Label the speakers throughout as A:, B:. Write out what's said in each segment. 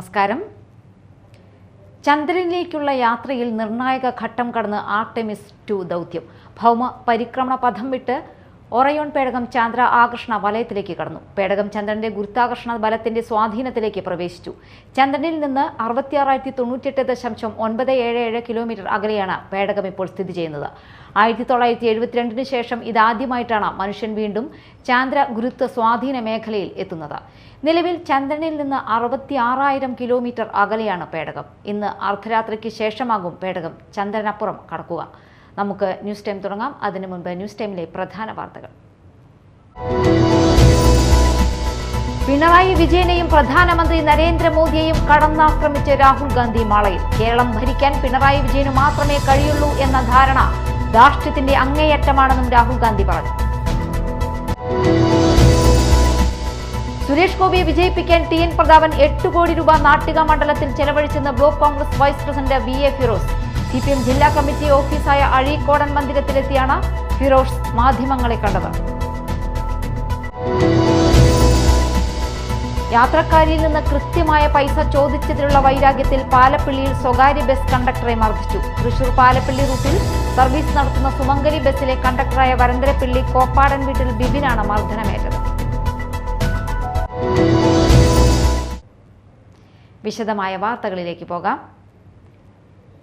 A: നമസ്കാരം. ചന്ദ്രനിലേക്കുള്ള യാത്രയിൽ നിർണായക ഘട്ടം കടന്ന് ആർടെമിസ് 2 ദൗത്യം ഭൗമ പരിക്രമണ പഥം വിട്ട് ഒറയോൺ പേടകം ചന്ദ്ര ആകർഷണ വലയത്തിലേക്ക് കടന്നു. പേടകം ചന്ദ്രന്റെ ഗുരുത്വാകർഷണ ബലത്തിന്റെ സ്വാധീനത്തിലേക്ക് പ്രവേശിച്ചു. ചന്ദ്രനിൽ നിന്ന് 66,98.977 കിലോമീറ്റർ അകലെയാണ് പേടകം ഇപ്പോൾ സ്ഥിതി ചെയ്യുന്നത്. 1972 ശേഷം ഇതാദ്യമായിട്ടാണ് മനുഷ്യൻ വീണ്ടും ചന്ദ്ര ഗുരുത്വ സ്വാധീന മേഖലയിൽ എത്തുന്നത്. നിലവിൽ ചന്ദ്രനിൽ നിന്ന് 66,000 കിലോമീറ്റർ അകലെയാണ് പേടകം. ഇന്ന് അർദ്ധരാത്രിക്ക് ശേഷമാകും പേടകം ചന്ദ്രനപ്പുറം കടക്കുക. നമുക്ക് ന്യൂസ് ടൈം തുടങ്ങാം. അതിനു മുൻപ് ന്യൂസ് ടൈമിലെ പ്രധാന വാർത്തകൾ. പിണറായി വിജയനെയും പ്രധാനമന്ത്രി നരേന്ദ്രമോദിയെയും കടന്നാക്രമിച്ച് രാഹുൽ ഗാന്ധി മാളയിൽ. കേരളം ഭരിക്കാൻ പിണറായി വിജയനു മാത്രമേ കഴിയുള്ളൂ എന്ന ധാരണ ധാർഷ്ട്യത്തിന്റെ അങ്ങേയറ്റമാണെന്നും രാഹുൽ ഗാന്ധി പറഞ്ഞു. സുരേഷ് ഗോപിയെ വിജയിപ്പിക്കാൻ ടി എൻ പ്രതാപൻ 8 കോടി രൂപ നാട്ടിക മണ്ഡലത്തിൽ ചെലവഴിച്ചെന്ന് block congress vice president VA Firoz. CPM ജില്ലാ കമ്മിറ്റി ഓഫീസായ അഴീക്കോടൻ മന്ദിരത്തിലെത്തിയാണ് ഫിറോസ് മാധ്യമങ്ങളെ കണ്ടത്. യാത്രക്കാരിയിൽ നിന്ന് കൃത്യമായ പൈസ ചോദിച്ചതിലുള്ള വൈരാഗ്യത്തിൽ പാലപ്പിള്ളിയിൽ സ്വകാര്യ ബസ് കണ്ടക്ടറെ മർദ്ദിച്ചു. തൃശൂർ പാലപ്പിള്ളി റൂട്ടിൽ സർവീസ് നടത്തുന്ന സുമംഗലി ബസ്സിലെ കണ്ടക്ടറായ വരന്തരപ്പിള്ളി കോപ്പാടൻ വീട്ടിൽ ബിബിനാണ് മർദ്ദനമേറ്റത്. വിശദമായ വാർത്തകളിലേക്ക് പോകാം.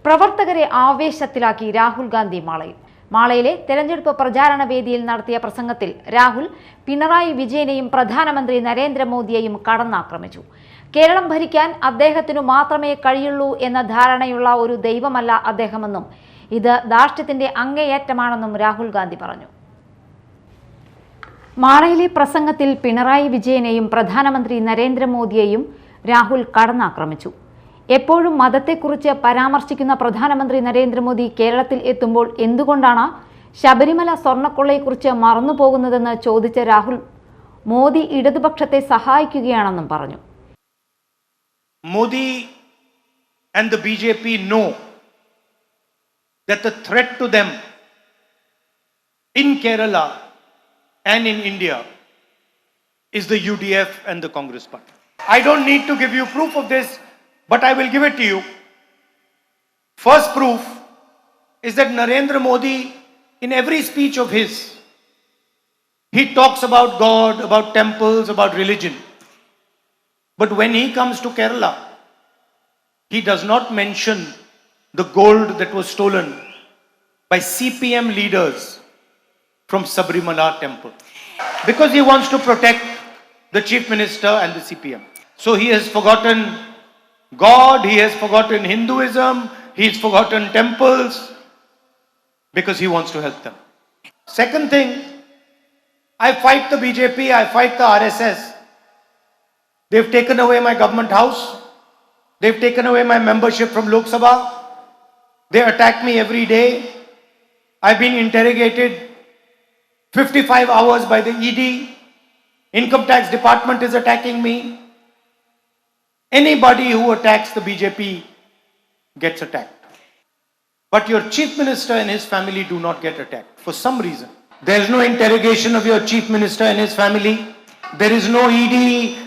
A: പ്രവർത്തകരെ ആവേശത്തിലാക്കി രാഹുൽ ഗാന്ധി മാളയിൽ. മാളയിലെ തെരഞ്ഞെടുപ്പ് പ്രചാരണ വേദിയിൽ നടത്തിയ പ്രസംഗത്തിൽ രാഹുൽ പിണറായി വിജയനെയും പ്രധാനമന്ത്രി നരേന്ദ്രമോദിയെയും കടന്നാക്രമിച്ചു. കേരളം ഭരിക്കാൻ അദ്ദേഹത്തിനു മാത്രമേ കഴിയുള്ളൂ എന്ന ധാരണയുള്ള ഒരു ദൈവമല്ല അദ്ദേഹമെന്നും ഇത് ധാർഷ്ട്യത്തിന്റെ അങ്ങേയറ്റമാണെന്നും രാഹുൽ ഗാന്ധി പറഞ്ഞു. മാളയിലെ പ്രസംഗത്തിൽ പിണറായി വിജയനെയും പ്രധാനമന്ത്രി നരേന്ദ്രമോദിയെയും രാഹുൽ കടന്നാക്രമിച്ചു. എപ്പോഴും മതത്തെക്കുറിച്ച് പരാമർശിക്കുന്ന പ്രധാനമന്ത്രി നരേന്ദ്രമോദി കേരളത്തിൽ എത്തുമ്പോൾ എന്തുകൊണ്ടാണ് ശബരിമല സ്വർണ്ണക്കൊള്ളയെക്കുറിച്ച് മറന്നുപോകുന്നതെന്ന് ചോദിച്ച രാഹുൽ മോദി ഇടതുപക്ഷത്തെ സഹായിക്കുകയാണെന്നും പറഞ്ഞു.
B: Modi and the BJP know that the threat to them in Kerala and in India is the UDF and the Congress party. I don't need to give you proof of this, but I will give it to you. First proof is that Narendra Modi, in every speech of his, he talks about God, about temples, about religion. But when he comes to Kerala, he does not mention the gold that was stolen by CPM leaders from Sabrimala temple. Because he wants to protect the Chief Minister and the CPM. So he has forgotten God, he has forgotten Hinduism, he's forgotten temples because he wants to help them. Second thing, I fight the BJP, I fight the RSS. They've taken away my government house, they've taken away my membership from Lok Sabha, they attack me every day. I've been interrogated 55 hours by the ED, Income Tax Department is attacking me. Anybody who attacks the BJP gets attacked. But your chief minister and his family do not get attacked for some reason. There is no interrogation of your chief minister and his family. There is no ED,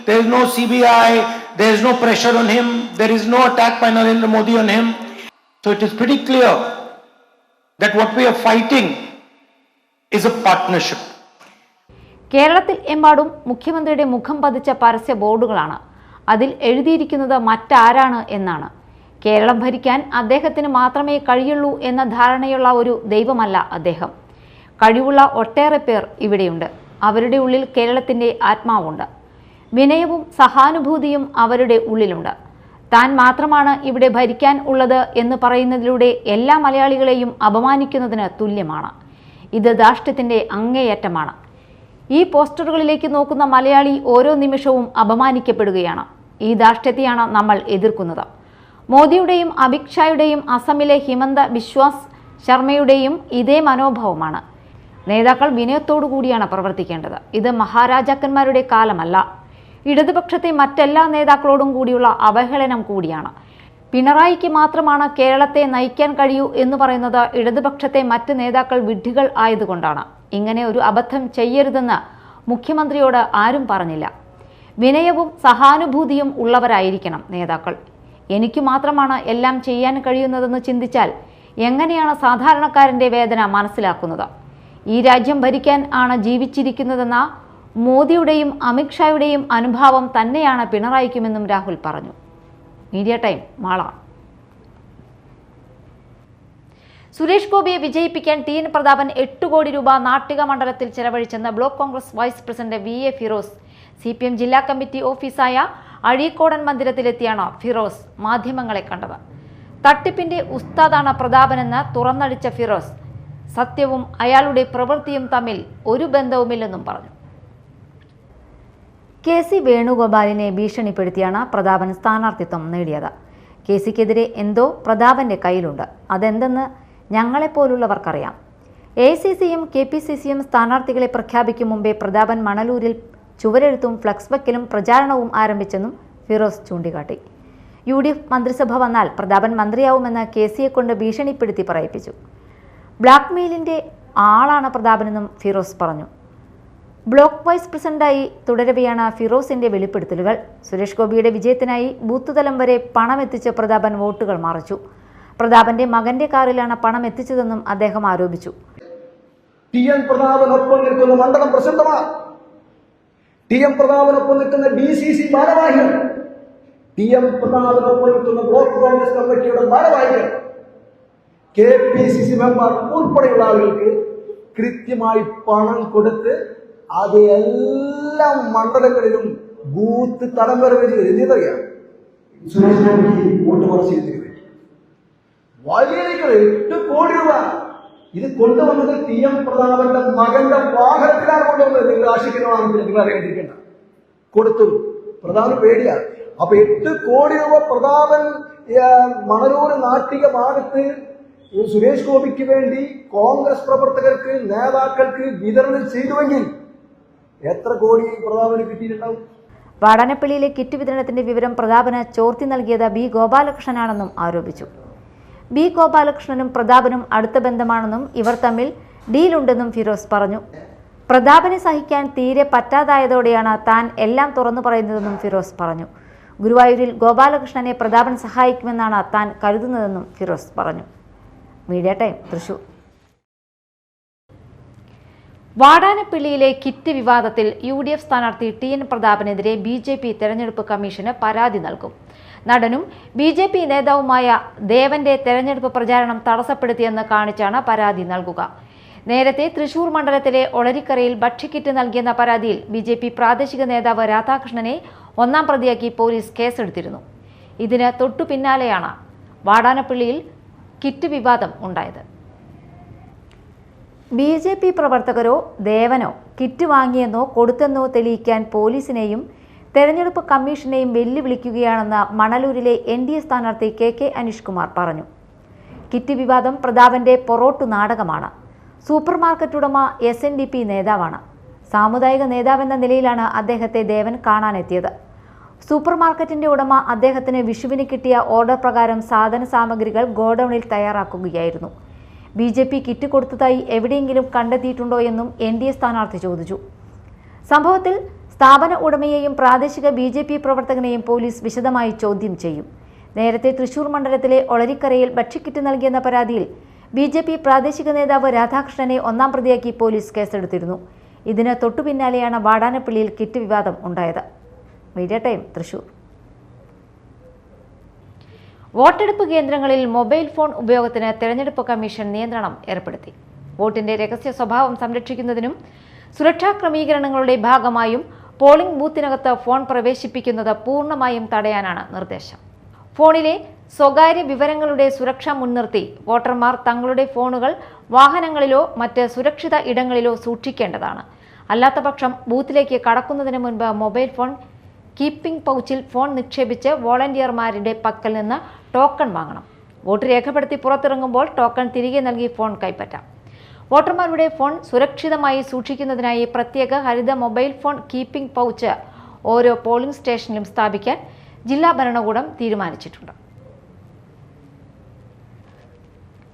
B: there is no CBI, there is no pressure on him, there is no attack by Narendra Modi on him. So it is pretty clear that what we are fighting is a partnership.
A: കേരളത്തിൽ എമ്പാടും മുഖ്യമന്ത്രിയുടെ മുഖം പതിച്ച പരസ്യ ബോർഡുകളാണ്. അതിൽ എഴുതിയിരിക്കുന്നത് മറ്റാരാണ് എന്നാണ്. കേരളം ഭരിക്കാൻ അദ്ദേഹത്തിന് മാത്രമേ കഴിയുള്ളൂ എന്ന ധാരണയുള്ള ഒരു ദൈവമല്ല അദ്ദേഹം. കഴിവുള്ള ഒട്ടേറെ പേർ ഇവിടെയുണ്ട്. അവരുടെ ഉള്ളിൽ കേരളത്തിൻ്റെ ആത്മാവുണ്ട്. വിനയവും സഹാനുഭൂതിയും അവരുടെ ഉള്ളിലുണ്ട്. താൻ മാത്രമാണ് ഇവിടെ ഭരിക്കാൻ ഉള്ളത് എന്ന് പറയുന്നതിലൂടെ എല്ലാ മലയാളികളെയും അപമാനിക്കുന്നതിന് തുല്യമാണ്. ഇത് ധാർഷ്ട്യത്തിൻ്റെ അങ്ങേയറ്റമാണ്. ഈ പോസ്റ്ററുകളിലേക്ക് നോക്കുന്ന മലയാളി ഓരോ നിമിഷവും അപമാനിക്കപ്പെടുകയാണ്. ഈ ധാർഷ്ട്യത്തെയാണ് നമ്മൾ എതിർക്കുന്നത്. മോദിയുടെയും അമിത് ഷായുടെയും അസമിലെ ഹിമന്ത ബിശ്വാസ് ശർമ്മയുടെയും ഇതേ മനോഭാവമാണ്. നേതാക്കൾ വിനയത്തോടു കൂടിയാണ് പ്രവർത്തിക്കേണ്ടത്. ഇത് മഹാരാജാക്കന്മാരുടെ കാലമല്ല. ഇടതുപക്ഷത്തെ മറ്റെല്ലാ നേതാക്കളോടും കൂടിയുള്ള അവഹേളനം കൂടിയാണ്. പിണറായിക്ക് മാത്രമാണ് കേരളത്തെ നയിക്കാൻ കഴിയൂ എന്ന് പറയുന്നത് ഇടതുപക്ഷത്തെ മറ്റ് നേതാക്കൾ വിഡ്ഢികൾ ആയതുകൊണ്ടാണ്. ഇങ്ങനെ ഒരു അബദ്ധം ചെയ്യരുതെന്ന് മുഖ്യമന്ത്രിയോട് ആരും പറഞ്ഞില്ല. വിനയവും സഹാനുഭൂതിയും ഉള്ളവരായിരിക്കണം നേതാക്കൾ. എനിക്ക് മാത്രമാണ് എല്ലാം ചെയ്യാൻ കഴിയുന്നതെന്ന് ചിന്തിച്ചാൽ എങ്ങനെയാണ് സാധാരണക്കാരൻ്റെ വേദന മനസ്സിലാക്കുന്നത്? ഈ രാജ്യം ഭരിക്കാൻ ആണ് ജീവിച്ചിരിക്കുന്നതെന്ന മോദിയുടെയും അമിത്ഷായുടെയും അനുഭാവം തന്നെയാണ് പിണറായിക്കുമെന്നും രാഹുൽ പറഞ്ഞു. Media time, Mala. സുരേഷ് ഗോപിയെ വിജയിപ്പിക്കാൻ ടി.എൻ. പ്രതാപൻ 8 കോടി രൂപ നാട്ടിക മണ്ഡലത്തിൽ ചെലവഴിച്ചെന്ന് block congress vice president V A. Firoz. CPM ജില്ലാ കമ്മിറ്റി ഓഫീസായ അഴീക്കോടൻ മന്ദിരത്തിലെത്തിയാണ് ഫിറോസ് മാധ്യമങ്ങളെ കണ്ടത്. തട്ടിപ്പിന്റെ ഉസ്താദാണ് പ്രതാപനെന്ന് തുറന്നടിച്ച ഫിറോസ് സത്യവും അയാളുടെ പ്രവൃത്തിയും തമ്മിൽ ഒരു ബന്ധവുമില്ലെന്നും പറഞ്ഞു. KC വേണുഗോപാലിനെ ഭീഷണിപ്പെടുത്തിയാണ് പ്രതാപൻ സ്ഥാനാർത്ഥിത്വം നേടിയത്. KCക്കെതിരെ എന്തോ പ്രതാപന്റെ കയ്യിലുണ്ട്. അതെന്തെന്ന് ഞങ്ങളെപ്പോലുള്ളവർക്കറിയാം. AICCയും KPCCയും സ്ഥാനാർത്ഥികളെ പ്രഖ്യാപിക്കും മുമ്പേ പ്രതാപൻ മണലൂരിൽ ചുവരെഴുത്തും ഫ്ലക്സ് വെക്കലും പ്രചാരണവും ആരംഭിച്ചെന്നും ഫിറോസ് ചൂണ്ടിക്കാട്ടി. UDF മന്ത്രിസഭ വന്നാൽ പ്രതാപൻ മന്ത്രിയാവുമെന്ന് KCയെ കൊണ്ട് ഭീഷണിപ്പെടുത്തി പറയിപ്പിച്ചു. ബ്ലാക്ക്മെയിലിന്റെ ആളാണ് പ്രതാപനെന്നും ഫിറോസ് പറഞ്ഞു. ബ്ലോക്ക് വൈസ് പ്രസിഡന്റായി തുടരവെയാണ് ഫിറോസിന്റെ വെളിപ്പെടുത്തലുകൾ. സുരേഷ് ഗോപിയുടെ വിജയത്തിനായി ബൂത്ത് തലം വരെ പണം എത്തിച്ച് പ്രതാപൻ വോട്ടുകൾ മറിച്ചു. പ്രതാപന്റെ മകന്റെ കാറിലാണ് പണം എത്തിച്ചതെന്നും അദ്ദേഹം ആരോപിച്ചു.
C: ടി.എൻ. പ്രതാപനൊപ്പം നിൽക്കുന്ന മണ്ഡലം പ്രസിദ്ധമാണ്. ടി.എൻ. പ്രതാപനൊപ്പം നിൽക്കുന്ന DCC ഭാരവാഹികൾ, ടി.എൻ. പ്രതാപനൊപ്പം നിൽക്കുന്ന ബ്ലോക്ക് കോൺഗ്രസ് കമ്മിറ്റിയുടെ ഭാരവാഹികൾ, KPCC മെമ്പർ ഉൾപ്പെടെയുള്ള ആളുകൾക്ക് കൃത്യമായി പണം കൊടുത്ത് അത് എല്ലാ മണ്ഡലങ്ങളിലും ബൂത്ത് തലം വരെ വരിക. എന്തിനറിയാം? സുരേഷ് ഗോപിക്ക് വോട്ട് മറിച്ചിരുന്നു. വലിയ 8 കോടി രൂപ ഇത് കൊണ്ടുവന്നത് ടി.എൻ. പ്രതാപന്റെ മകന്റെ വാഹനത്തിലാണ് കൊണ്ടുവന്നത്. നിങ്ങൾ ആശിക്കുന്നതാണെങ്കിൽ നിങ്ങൾ അറിയാതിരിക്കേണ്ട. കൊടുത്തു. പ്രതാപന് പേടിയാണ്. അപ്പൊ 8 കോടി രൂപ പ്രതാപൻ മണലൂർ നാട്ടിക ഭാഗത്ത് സുരേഷ് ഗോപിക്ക് വേണ്ടി കോൺഗ്രസ് പ്രവർത്തകർക്ക്, നേതാക്കൾക്ക് വിതരണം ചെയ്തുവെങ്കിൽ എത്ര കോടി പ്രതാപന് കിട്ടിയിട്ടുണ്ടാവും?
A: വാടാനപ്പള്ളിയിലെ കിറ്റ് വിതരണത്തിന്റെ വിവരം പ്രതാപന് ചോർത്തി നൽകിയത് B. ഗോപാലകൃഷ്ണനാണെന്നും ആരോപിച്ചു. B. ഗോപാലകൃഷ്ണനും പ്രതാപനും അടുത്ത ബന്ധമാണെന്നും ഇവർ തമ്മിൽ ഡീലുണ്ടെന്നും ഫിറോസ് പറഞ്ഞു. പ്രതാപനെ സഹിക്കാൻ തീരെ പറ്റാതായതോടെയാണ് താൻ എല്ലാം തുറന്നു പറയുന്നതെന്നും ഫിറോസ് പറഞ്ഞു. ഗുരുവായൂരിൽ ഗോപാലകൃഷ്ണനെ പ്രതാപൻ സഹായിക്കുമെന്നാണ് താൻ കരുതുന്നതെന്നും ഫിറോസ് പറഞ്ഞു. Media time, Thrissur. വാടാനപ്പള്ളിയിലെ കിറ്റ് വിവാദത്തിൽ UDF സ്ഥാനാർത്ഥി ടി.എൻ. പ്രതാപനെതിരെ BJP തെരഞ്ഞെടുപ്പ് കമ്മീഷന് പരാതി നൽകും. നടനും BJP നേതാവുമായ ദേവന്റെ തെരഞ്ഞെടുപ്പ് പ്രചാരണം തടസ്സപ്പെടുത്തിയെന്ന് കാണിച്ചാണ് പരാതി നൽകുക. നേരത്തെ തൃശൂർ മണ്ഡലത്തിലെ ഒളരിക്കരയിൽ ഭക്ഷ്യക്കിറ്റ് നൽകിയെന്ന പരാതിയിൽ BJP പ്രാദേശിക നേതാവ് രാധാകൃഷ്ണനെ 1-ാം പ്രതിയാക്കി പോലീസ് കേസെടുത്തിരുന്നു. ഇതിന് തൊട്ടു പിന്നാലെയാണ് വാടാനപ്പള്ളിയിൽ കിറ്റ് വിവാദം ഉണ്ടായത്. BJP പ്രവർത്തകരോ ദേവനോ കിറ്റ് വാങ്ങിയെന്നോ കൊടുത്തെന്നോ തെളിയിക്കാൻ പോലീസിനെയും തെരഞ്ഞെടുപ്പ് കമ്മീഷനെയും വെല്ലുവിളിക്കുകയാണെന്ന് മണലൂരിലെ NDA സ്ഥാനാർത്ഥി KK അനീഷ് കുമാർ പറഞ്ഞു. കിറ്റ് വിവാദം പ്രതാപന്റെ പൊറോട്ടു നാടകമാണ്. സൂപ്പർ മാർക്കറ്റ് ഉടമ SNDP നേതാവാണ്. സാമുദായിക നേതാവെന്ന നിലയിലാണ് അദ്ദേഹത്തെ ദേവൻ കാണാനെത്തിയത്. സൂപ്പർ മാർക്കറ്റിന്റെ ഉടമ അദ്ദേഹത്തിന് വിഷുവിന് കിട്ടിയ ഓർഡർ പ്രകാരം സാധന സാമഗ്രികൾ ഗോഡൌണിൽ തയ്യാറാക്കുകയായിരുന്നു. BJP കിറ്റ് കൊടുത്തതായി എവിടെയെങ്കിലും കണ്ടെത്തിയിട്ടുണ്ടോ എന്നും NDA സ്ഥാനാർത്ഥി ചോദിച്ചു. സംഭവത്തിൽ സ്ഥാപന ഉടമയെയും പ്രാദേശിക BJP പ്രവർത്തകനെയും പോലീസ് വിശദമായി ചോദ്യം ചെയ്യും. നേരത്തെ തൃശൂർ മണ്ഡലത്തിലെ ഒളരിക്കരയിൽ ഭക്ഷ്യക്കിറ്റ് നൽകിയെന്ന പരാതിയിൽ BJP പ്രാദേശിക നേതാവ് രാധാകൃഷ്ണനെ 1-ാം പ്രതിയാക്കി പോലീസ് കേസെടുത്തിരുന്നു. ഇതിന് തൊട്ടു പിന്നാലെയാണ് വാടാനപ്പള്ളിയിൽ കിറ്റ് വിവാദം ഉണ്ടായത്. Media time, Thrissur. വോട്ടെടുപ്പ് കേന്ദ്രങ്ങളിൽ മൊബൈൽ ഫോൺ ഉപയോഗത്തിന് തെരഞ്ഞെടുപ്പ് കമ്മീഷൻ നിയന്ത്രണം ഏർപ്പെടുത്തി. വോട്ടിന്റെ രഹസ്യ സ്വഭാവം സംരക്ഷിക്കുന്നതിനും സുരക്ഷാ ക്രമീകരണങ്ങളുടെ ഭാഗമായും പോളിംഗ് ബൂത്തിനകത്ത് ഫോൺ പ്രവേശിപ്പിക്കുന്നത് പൂർണ്ണമായും തടയാനാണ് നിർദ്ദേശം. ഫോണിലെ സ്വകാര്യ വിവരങ്ങളുടെ സുരക്ഷ മുൻനിർത്തി വോട്ടർമാർ തങ്ങളുടെ ഫോണുകൾ വാഹനങ്ങളിലോ മറ്റ് സുരക്ഷിത ഇടങ്ങളിലോ സൂക്ഷിക്കേണ്ടതാണ്. അല്ലാത്തപക്ഷം ബൂത്തിലേക്ക് കടക്കുന്നതിന് മുൻപ് മൊബൈൽ ഫോൺ കീപ്പിംഗ് പൗച്ചിൽ ഫോൺ നിക്ഷേപിച്ച് വോളണ്ടിയർമാരുടെ പക്കൽ നിന്ന് ടോക്കൺ വാങ്ങണം. വോട്ട് രേഖപ്പെടുത്തി പുറത്തിറങ്ങുമ്പോൾ ടോക്കൺ തിരികെ നൽകി ഫോൺ കൈപ്പറ്റാം. വോട്ടർമാരുടെ ഫോൺ സുരക്ഷിതമായി സൂക്ഷിക്കുന്നതിനായി പ്രത്യേക ഹരിത മൊബൈൽ ഫോൺ കീപ്പിംഗ് പൗച്ച് ഓരോ പോളിംഗ് സ്റ്റേഷനിലും സ്ഥാപിക്കാൻ ജില്ലാ ഭരണകൂടം തീരുമാനിച്ചിട്ടുണ്ട്.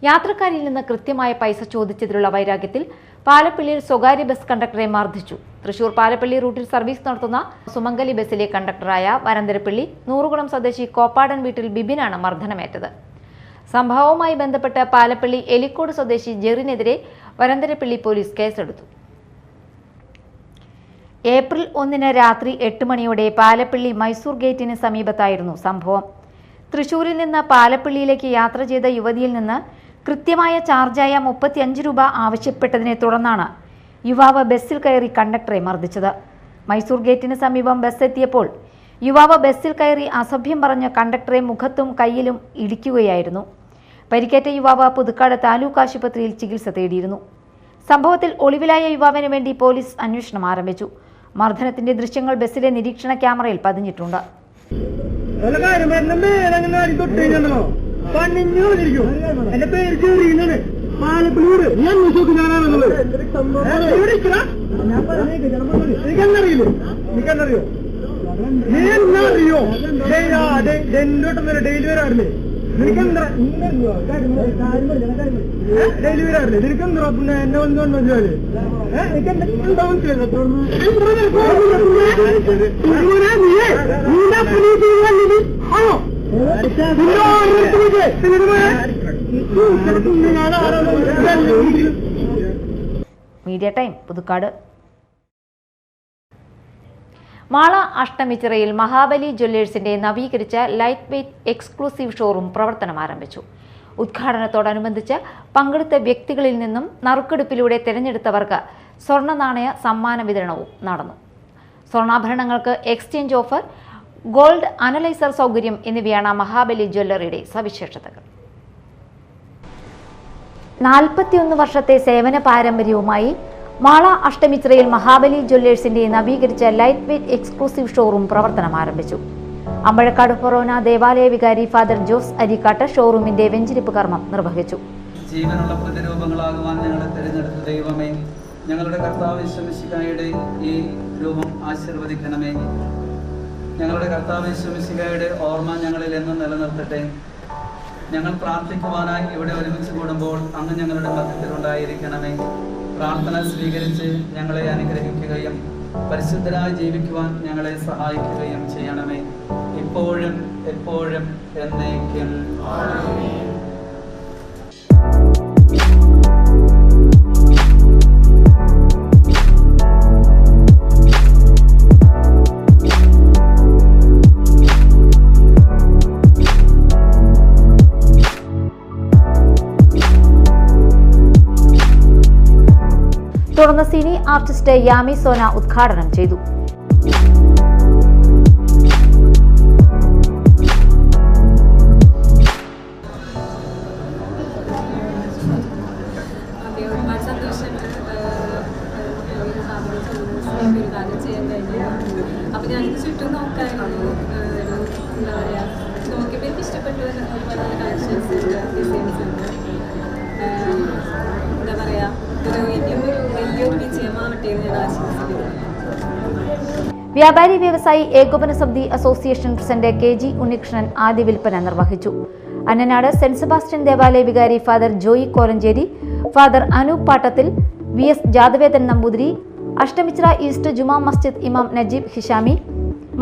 A: യാത്രക്കാരിൽ നിന്ന് കൃത്യമായ പൈസ ചോദിച്ചതിലുള്ള വൈരാഗ്യത്തിൽ പാലപ്പള്ളിയിൽ സ്വകാര്യ ബസ് കണ്ടക്ടറെ മർദ്ദിച്ചു. തൃശൂർ പാലപ്പള്ളി റൂട്ടിൽ സർവീസ് നടത്തുന്ന സുമംഗലി ബസിലെ കണ്ടക്ടറായ വരന്തരപ്പള്ളി നൂറുകുളം സ്വദേശി കോപ്പാടൻ വീട്ടിൽ ബിബിനാണ് മർദ്ദനമേറ്റത്. സംഭവവുമായി ബന്ധപ്പെട്ട് പാലപ്പള്ളി എലിക്കോട് സ്വദേശി ജെറിനെതിരെ വരന്തരപ്പള്ളി പോലീസ് കേസെടുത്തു. ഏപ്രിൽ 1 രാത്രി 8 മണിയോടെ പാലപ്പള്ളി മൈസൂർ ഗേറ്റിന് സമീപത്തായിരുന്നു സംഭവം. തൃശൂരിൽ നിന്ന് പാലപ്പള്ളിയിലേക്ക് യാത്ര ചെയ്ത യുവതിയിൽ നിന്ന് കൃത്യമായ ചാർജായ 35 രൂപ ആവശ്യപ്പെട്ടതിനെ തുടർന്നാണ് യുവാവ് ബസ്സിൽ കയറി കണ്ടക്ടറെ മർദ്ദിച്ചത്. മൈസൂർ ഗേറ്റിന് സമീപം ബസ് എത്തിയപ്പോൾ യുവാവ് ബസ്സിൽ കയറി അസഭ്യം പറഞ്ഞ് കണ്ടക്ടറെ മുഖത്തും കയ്യിലും ഇടിക്കുകയായിരുന്നു. പരിക്കേറ്റ യുവാവ് പുതുക്കാട് താലൂക്ക് ആശുപത്രിയിൽ ചികിത്സ തേടിയിരുന്നു. സംഭവത്തിൽ ഒളിവിലായ യുവാവിന് വേണ്ടി പോലീസ് അന്വേഷണം ആരംഭിച്ചു. മർദ്ദനത്തിന്റെ ദൃശ്യങ്ങൾ ബസ്സിലെ നിരീക്ഷണ ക്യാമറയിൽ പതിഞ്ഞിട്ടുണ്ട്. Media time Puthukkad. മാള അഷ്ടമിച്ചിറയിൽ മഹാബലി ജ്വല്ലേഴ്സിന്റെ നവീകരിച്ച ലൈറ്റ് വെയ്റ്റ് എക്സ്ക്ലൂസീവ് ഷോറൂം പ്രവർത്തനം ആരംഭിച്ചു. ഉദ്ഘാടനത്തോടനുബന്ധിച്ച് പങ്കെടുത്ത വ്യക്തികളിൽ നിന്നും നറുക്കെടുപ്പിലൂടെ തിരഞ്ഞെടുത്തവർക്ക് സ്വർണ്ണ നാണയ സമ്മാന വിതരണവും നടന്നു. സ്വർണ്ണാഭരണങ്ങൾക്ക് എക്സ്ചേഞ്ച് ഓഫർ, ഗോൾഡ് അനലൈസർ സൗകര്യം എന്നിവയാണ് മഹാബലി ജ്വല്ലറിയുടെ സവിശേഷതകൾ. 41 വർഷത്തെ സേവന പാരമ്പര്യവുമായി മാള അഷ്ടമിച്ചിറയിൽ മഹാബലി ജ്വല്ലേഴ്സിന്റെ നവീകരിച്ച ലൈറ്റ് വെയ്റ്റ് എക്സ്ക്ലൂസീവ് ഷോറൂം പ്രവർത്തനം ആരംഭിച്ചു. അമ്പഴക്കാട് ഫൊറോന ദേവാലയ വികാരി ഫാദർ ജോസ് അരിക്കാട്ട് ഷോറൂമിന്റെ വെഞ്ചരിപ്പ് കർമ്മം നിർവഹിച്ചു.
D: ജീവനുള്ള പ്രതിരൂപങ്ങളാകുവാൻ ഞങ്ങളെ തിരഞ്ഞെടുത്ത ദൈവമേ, ഞങ്ങളുടെ കർത്താവ് യേശുമിശിഹായുടെ ഈ രൂപം ആശീർവദിക്കണമേ. ഞങ്ങളുടെ കർത്താവ് യേശുമിശിഹായുടെ ഓർമ്മ ഞങ്ങളിൽ എന്നും നിലനിർത്തട്ടെ. ഞങ്ങൾ പ്രാർത്ഥിക്കുവാനായി ഇവിടെ ഒരുമിച്ച് കൂടുമ്പോൾ അങ്ങ് ഞങ്ങളുടെ മധ്യത്തിലുണ്ടായിരിക്കണമേ. പ്രാർത്ഥന സ്വീകരിച്ച് ഞങ്ങളെ അനുഗ്രഹിക്കുകയും പരിശുദ്ധരായി ജീവിക്കുവാൻ ഞങ്ങളെ സഹായിക്കുകയും ചെയ്യണമേ. ഇപ്പോഴും എപ്പോഴും എന്നേക്കും. തുടർന്ന് സിനി ആർട്ടിസ്റ്റ് യാമി സോന ഉദ്ഘാടനം ചെയ്തു.
E: ഒരുപാട് സന്തോഷമുണ്ട് ഒരു കാര്യം ചെയ്യാൻ കഴിഞ്ഞു. അപ്പൊ ഞാനിത് ചുറ്റും നോക്കായിരുന്നു. എന്താ പറയാ, നോക്കിയപ്പോൾ എനിക്ക് ഇഷ്ടപ്പെട്ടു. ഒരുപാട് കളക്ഷൻസ് ഉണ്ട്, ഡിസൈൻസ് ഉണ്ട്. എന്താ പറയാ, വലിയൊരു വിജയമാവട്ടെ എന്ന് ഞാൻ ആശംസിക്കുന്നു.
A: വ്യാപാരി വ്യവസായി ഏകോപന സമിതി അസോസിയേഷൻ പ്രസിഡന്റ് KG ഉണ്ണികൃഷ്ണൻ ആദ്യ വിൽപ്പന നിർവഹിച്ചു. അന്നനാട് സെന്റ് സെബാസ്റ്റ്യൻ ദേവാലയ വികാരി ഫാദർ ജോയി കോലഞ്ചേരി, ഫാദർ അനൂപ് പാട്ടത്തിൽ, VS ജാദവേദൻ നമ്പൂതിരി, അഷ്ടമിച്ചിറ ഈസ്റ്റ് ജുമാ മസ്ജിദ് ഇമാം നജീബ് ഹിഷാമി,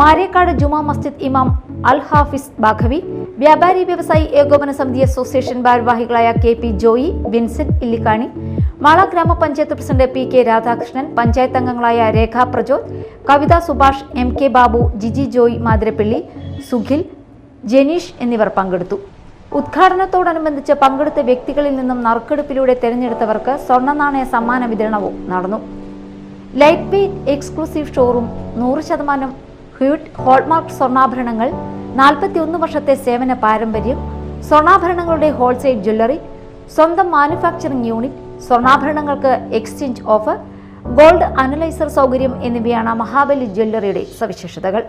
A: മാരേക്കാട് ജുമാ മസ്ജിദ് ഇമാം അൽ ഹാഫിസ് ബാഖവി, വ്യാപാരി വ്യവസായി ഏകോപന സമിതി അസോസിയേഷൻ ഭാരവാഹികളായ KP ജോയി, വിൻസെന്റ് ഇല്ലിക്കാണി, മാള ഗ്രാമപഞ്ചായത്ത് പ്രസിഡന്റ് PK രാധാകൃഷ്ണൻ, പഞ്ചായത്ത് അംഗങ്ങളായ രേഖ പ്രജോദ്, കവിത സുഭാഷ്, MK ബാബു, ജിജി ജോയ് മാതിരപ്പള്ളി, സുഖിൽ, ജനീഷ് എന്നിവർ പങ്കെടുത്തു. ഉദ്ഘാടനത്തോടനുബന്ധിച്ച് പങ്കെടുത്ത വ്യക്തികളിൽ നിന്നും നറുക്കെടുപ്പിലൂടെ തിരഞ്ഞെടുത്തവർക്ക് സ്വർണ്ണ നാണയ സമ്മാന വിതരണവും നടന്നു. Light weight exclusive showroom, 100% HUID hallmark സ്വർണ്ണാഭരണങ്ങൾ, 41 വർഷത്തെ സേവന പാരമ്പര്യം, സ്വർണ്ണാഭരണങ്ങളുടെ ഹോൾസെയിൽ ജ്വല്ലറി, സ്വന്തം മാനുഫാക്ചറിംഗ് യൂണിറ്റ്, സ്വർണ്ണാഭരണങ്ങൾക്ക് എക്സ്ചേഞ്ച് ഓഫർ, ഗോൾഡ് അനലൈസർ സൗകര്യം എന്നിവയാണ് മഹാബലി ജ്വല്ലറിയുടെ സവിശേഷതകൾ.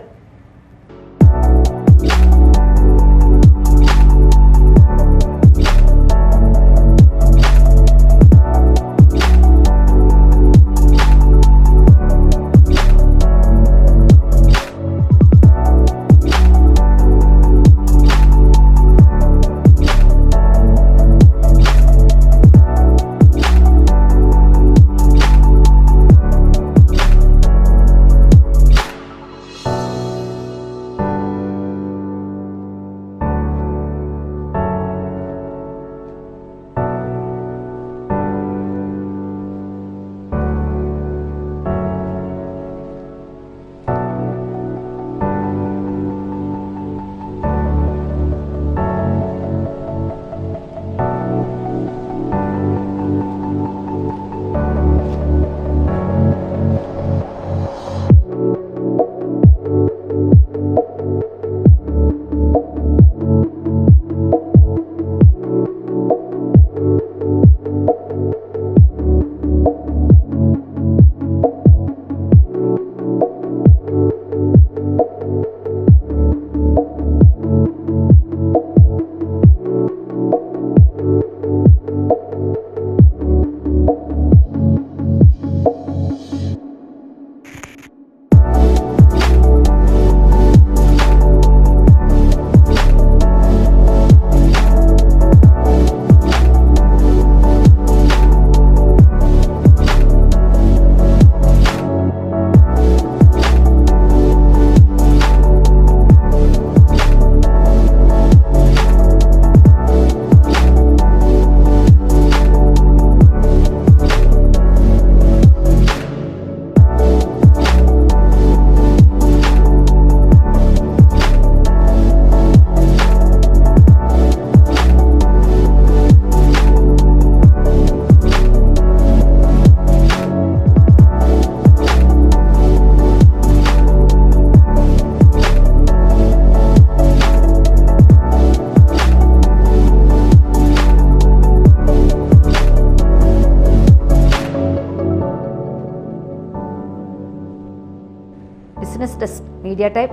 D: News desk media time.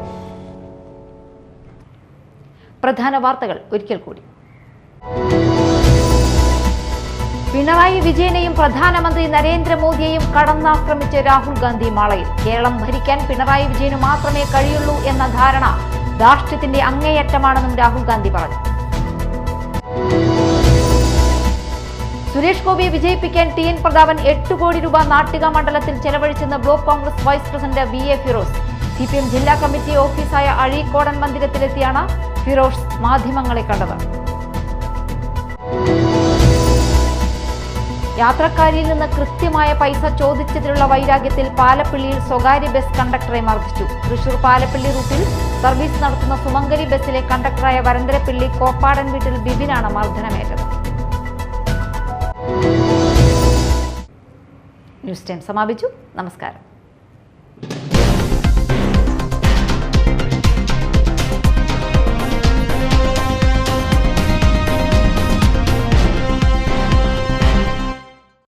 A: പ്രധാന വാർത്തകൾ ഒരിക്കൽ കൂടി. പിണറായി വിജയനെയും പ്രധാനമന്ത്രി നരേന്ദ്രമോദിയെയും കടന്നാക്രമിച്ച് രാഹുൽ ഗാന്ധി മാളയിൽ. കേരളം ഭരിക്കാൻ പിണറായി വിജയന് മാത്രമേ കഴിയുള്ളൂ എന്ന ധാരണ ധാർഷ്ട്യത്തിന്റെ അങ്ങേയറ്റമാണെന്നും രാഹുൽ ഗാന്ധി പറഞ്ഞു. സുരേഷ് ഗോപിയെ വിജയിപ്പിക്കാൻ TN പ്രതാപൻ 8 കോടി രൂപ നാട്ടിക മണ്ഡലത്തിൽ ചെലവഴിച്ചെന്ന് block congress vice president VA Firoz. CPM ജില്ലാ കമ്മിറ്റി ഓഫീസായ അഴീക്കോടൻ മന്ദിരത്തിലെത്തിയാണ് ഫിറോസ് മാധ്യമങ്ങളെ കണ്ടത്. യാത്രക്കാരിൽ നിന്ന് കൃത്യമായ പൈസ ചോദിച്ചതിലുള്ള വൈരാഗ്യത്തിൽ പാലപ്പിള്ളിയിൽ സ്വകാര്യ ബസ് കണ്ടക്ടറെ മർദ്ദിച്ചു. തൃശൂർ പാലപ്പിള്ളി റൂട്ടിൽ സർവീസ് നടത്തുന്ന സുമംഗലി ബസ്സിലെ കണ്ടക്ടറായ വരന്തരപ്പിള്ളി കോപ്പാടൻ വീട്ടിൽ ബിബിനാണ് മർദ്ദനമേറ്റത്. ന്യൂസ് ടൈം സമാപിച്ചു. നമസ്കാരം.